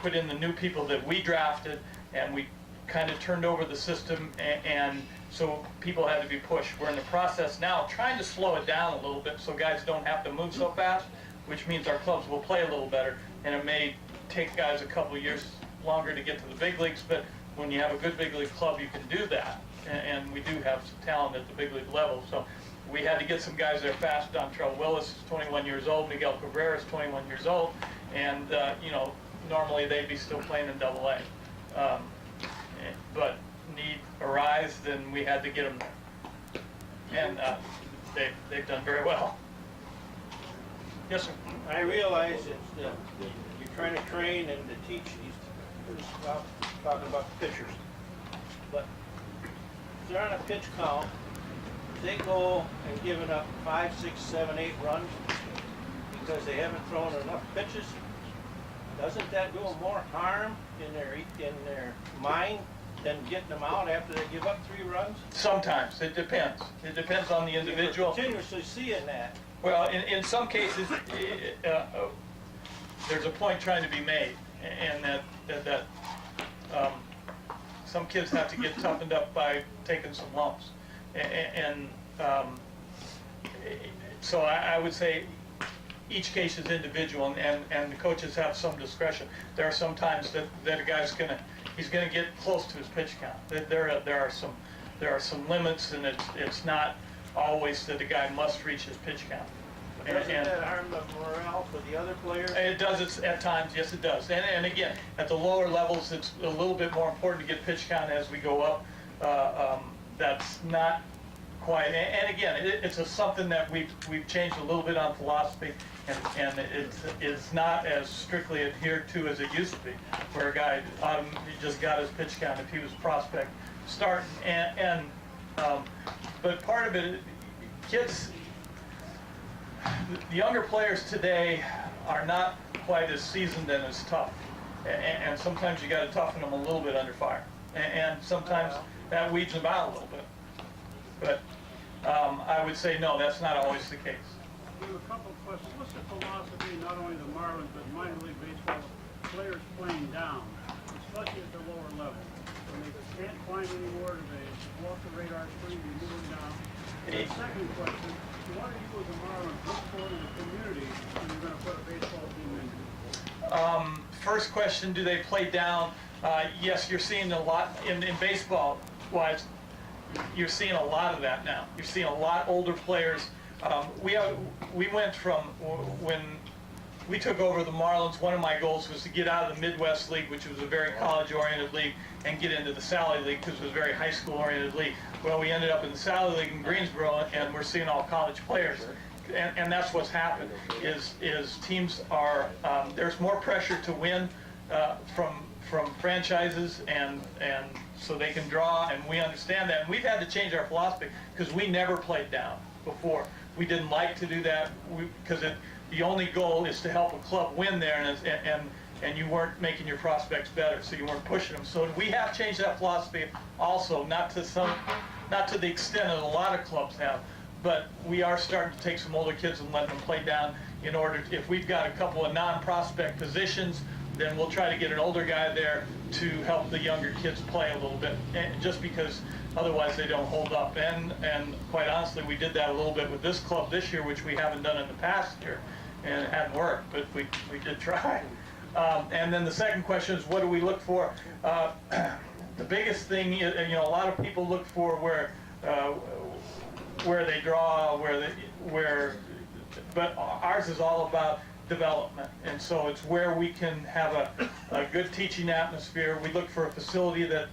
put in the new people that we drafted, and we kind of turned over the system, and so people had to be pushed. We're in the process now trying to slow it down a little bit so guys don't have to move so fast, which means our clubs will play a little better, and it may take guys a couple of years longer to get to the big leagues, but when you have a good big league club, you can do that, and we do have some talent at the big league level. So we had to get some guys there fast. Dontrell Willis is 21 years old, Miguel Cabrera is 21 years old, and normally they'd be still playing in AA. But need arise, then we had to get them, and they've done very well. Yes, sir.
I realize that you're trying to train and to teach these, talking about the pitchers, but if they're on a pitch count, if they go and giving up 5, 6, 7, 8 runs because they haven't thrown enough pitches, doesn't that do them more harm in their mind than getting them out after they give up 3 runs?
Sometimes. It depends. It depends on the individual.
You're continuously seeing that.
Well, in some cases, there's a point trying to be made, and that some kids have to get toughened up by taking some lumps. So I would say each case is individual, and the coaches have some discretion. There are some times that a guy's he's gonna get close to his pitch count. There are some limits, and it's not always that the guy must reach his pitch count.
Doesn't that harm the morale for the other players?
It does at times, yes it does. And again, at the lower levels, it's a little bit more important to get pitch count as we go up. That's not quite, and again, it's something that we've changed a little bit on philosophy, and it's not as strictly adhered to as it used to be, where a guy he just got his pitch count if he was prospect starting. But part of it, kids, the younger players today are not quite as seasoned and as tough, and sometimes you got to toughen them a little bit under fire, and sometimes that weeds them out a little bit. But I would say no, that's not always the case.
We have a couple of questions. What's the philosophy, not only the Marlins, but minor league baseball players playing down, especially at the lower level? When they can't climb anymore, they walk the radar screen, they move them down. And the second question, what do you as a Marlins look for in the community when you're going to put a baseball team in?
First question, do they play down? Yes, you're seeing a lot in baseball-wise. You're seeing a lot of that now. You're seeing a lot older players. We went from when we took over the Marlins, one of my goals was to get out of the Midwest League, which was a very college-oriented league, and get into the Sally League, because it was a very high school-oriented league. Well, we ended up in the Sally League in Greensboro, and we're seeing all college players. And that's what's happened, is teams are, there's more pressure to win from franchises, and so they can draw, and we understand that. And we've had to change our philosophy, because we never played down before. We didn't like to do that, because the only goal is to help a club win there, and you weren't making your prospects better, so you weren't pushing them. So we have changed that philosophy also, not to the extent that a lot of clubs have, but we are starting to take some older kids and let them play down in order, if we've got a couple of non-prospect positions, then we'll try to get an older guy there to help the younger kids play a little bit, just because otherwise they don't hold up. And quite honestly, we did that a little bit with this club this year, which we haven't done in the past year, and it hadn't worked, but we did try. And then the second question is, what do we look for? The biggest thing is, a lot of people look for where they draw, but ours is all about development, and so it's where we can have a good teaching atmosphere. We look for a facility that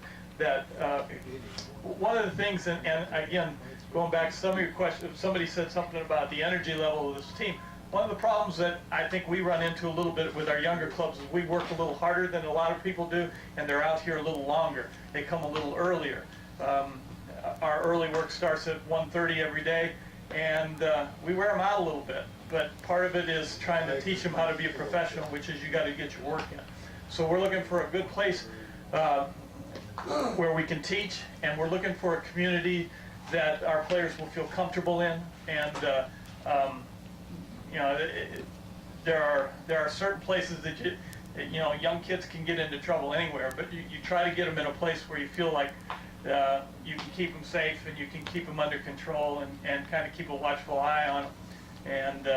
one of the things, and again, going back to some of your questions, somebody said something about the energy level of this team. One of the problems that I think we run into a little bit with our younger clubs is we work a little harder than a lot of people do, and they're out here a little longer. They come a little earlier. Our early work starts at 1:30 every day, and we wear them out a little bit. But part of it is trying to teach them how to be a professional, which is you got to get your work in. So we're looking for a good place where we can teach, and we're looking for a community that our players will feel comfortable in. And there are certain places that young kids can get into trouble anywhere, but you try to get them in a place where you feel like you can keep them safe and you can keep them under control and kind of keep a watchful eye on them. And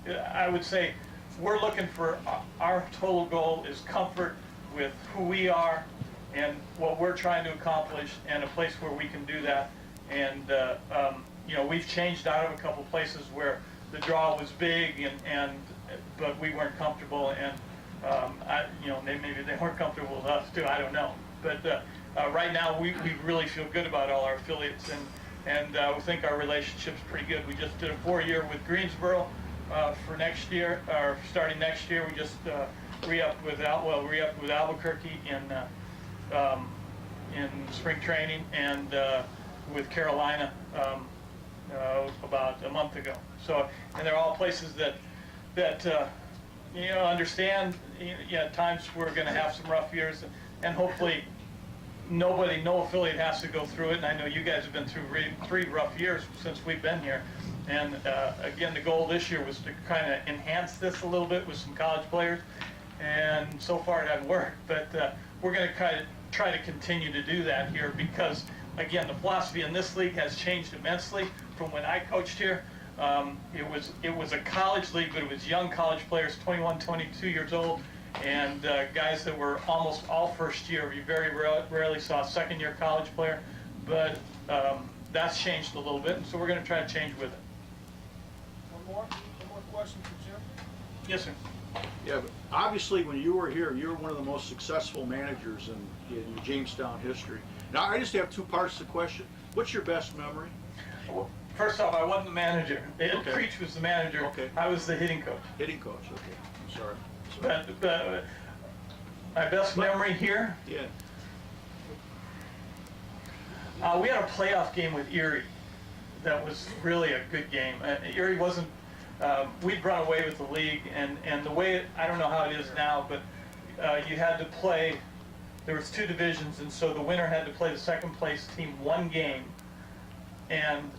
I would say we're looking for, our total goal is comfort with who we are and what we're trying to accomplish, and a place where we can do that. And we've changed out of a couple places where the draw was big, but we weren't comfortable, and maybe they weren't comfortable with us too. I don't know. But right now we really feel good about all our affiliates, and we think our relationship's pretty good. We just did a 4-year with Greensboro for next year, or starting next year. We just re-upped with Albuquerque in spring training, and with Carolina about a month ago. So, and they're all places that understand. At times we're going to have some rough years, and hopefully no affiliate has to go through it. And I know you guys have been through 3 rough years since we've been here. And again, the goal this year was to kind of enhance this a little bit with some college players, and so far it hasn't worked. But we're going to try to continue to do that here, because again, the philosophy in this league has changed immensely from when I coached here. It was a college league, but it was young college players, 21, 22 years old, and guys that were almost all first year. You very rarely saw a second-year college player, but that's changed a little bit, and so we're going to try to change with it.
One more question for Jim?
Yes, sir.
Yeah, but obviously when you were here, you were one of the most successful managers in Jamestown history. Now, I just have 2 parts to the question. What's your best memory?
Well, first off, I wasn't the manager. Ed Creech was the manager.
Okay.
I was the hitting coach.
Hitting coach, okay. I'm sorry.
But my best memory here?
Yeah.
We had a playoff game with Erie that was really a good game. Erie wasn't, we'd run away with the league, and the way, I don't know how it is now, but you had to play, there was 2 divisions, and so the winner had to play the second place team 1 game, and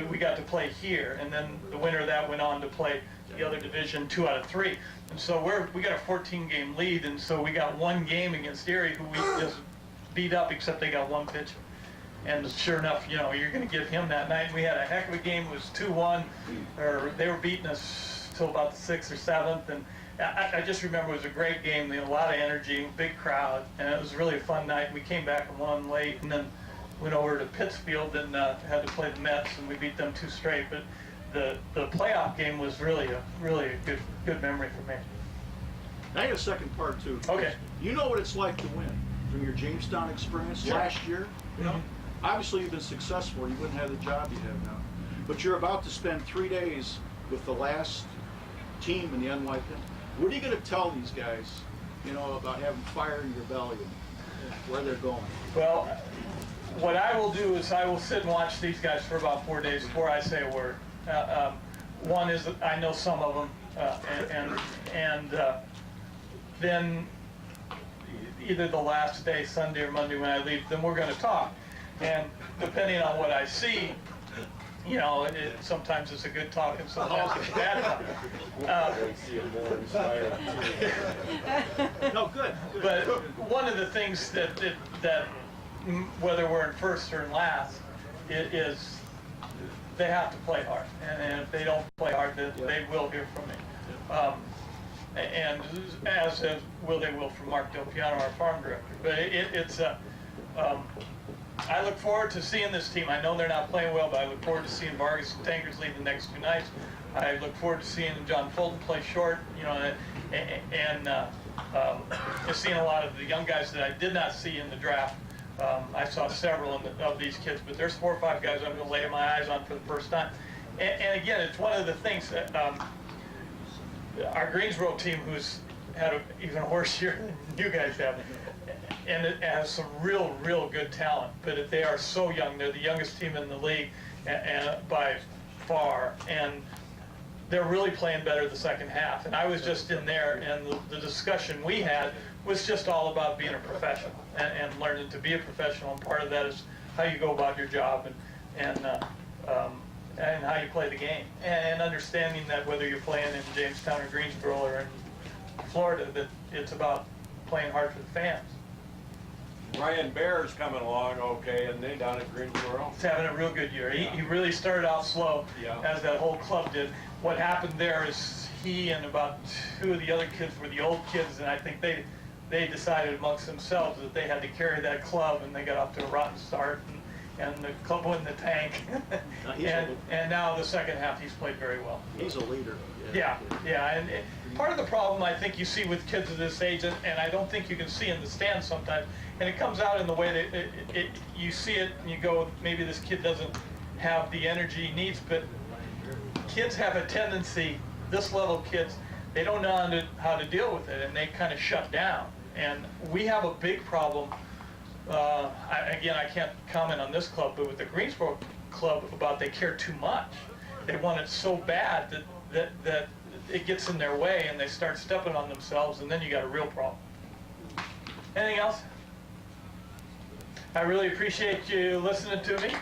we got to play here, and then the winner of that went on to play the other division 2 out of 3. And so we got a 14-game lead, and so we got 1 game against Erie, who we just beat up, except they got 1 pitcher. And sure enough, you're going to give him that night. We had a heck of a game. It was 2-1, or they were beating us till about the 6th or 7th, and I just remember it was a great game. A lot of energy, big crowd, and it was really a fun night. We came back and won late, and then went over to Pittsfield and had to play the Mets, and we beat them 2 straight. But the playoff game was really a good memory for me.
I had a second part too.
Okay.
You know what it's like to win from your Jamestown experience last year. You know, obviously you've been successful. You wouldn't have the job you have now, but you're about to spend 3 days with the last team in the NY Pin. What are you going to tell these guys, you know, about having fire in your belly and where they're going?
Well, what I will do is I will sit and watch these guys for about 4 days before I say a word. One is that I know some of them, and then either the last day, Sunday or Monday when I leave, then we're going to talk. And depending on what I see, you know, sometimes it's a good talk and sometimes it's a bad talk.
No, good.
But one of the things that whether we're in first or in last, is they have to play hard. And if they don't play hard, they will hear from me. And as they will from Mark Del Piano, our farm director. But I look forward to seeing this team. I know they're not playing well, but I look forward to seeing Vargas and Tankers lead the next 2 nights. I look forward to seeing John Fulton play short, you know, and just seeing a lot of the young guys that I did not see in the draft. I saw several of these kids, but there's 4 or 5 guys I'm going to lay my eyes on for the first time. And again, it's one of the things that our Greensboro team, who's had an even worse year than you guys have, and it has some real good talent, but they are so young. They're the youngest team in the league, and by far, and they're really playing better the second half. And I was just in there, and the discussion we had was just all about being a professional and learning to be a professional, and part of that is how you go about your job and how you play the game, and understanding that whether you're playing in Jamestown or Greensboro or in Florida, that it's about playing hard for the fans.
Ryan Bear's coming along okay, and they down at Greensboro.
He's having a real good year. He really started off slow, as that whole club did. What happened there is he and about 2 of the other kids were the old kids, and I think they decided amongst themselves that they had to carry that club, and they got off to a rotten start, and the club went in the tank. and now the second half he's played very well.
He's a leader.
Yeah. And part of the problem I think you see with kids of this age, and I don't think you can see in the stands sometimes, and it comes out in the way that you see it and you go, maybe this kid doesn't have the energy he needs, but kids have a tendency, this level kids, they don't know how to deal with it, and they kind of shut down. And we have a big problem. Again, I can't comment on this club, but with the Greensboro club, about they care too much. They want it so bad that it gets in their way, and they start stepping on themselves, and then you got a real problem. Anything else? I really appreciate you listening to me. And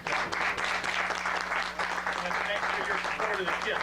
thanks for your support of the kids.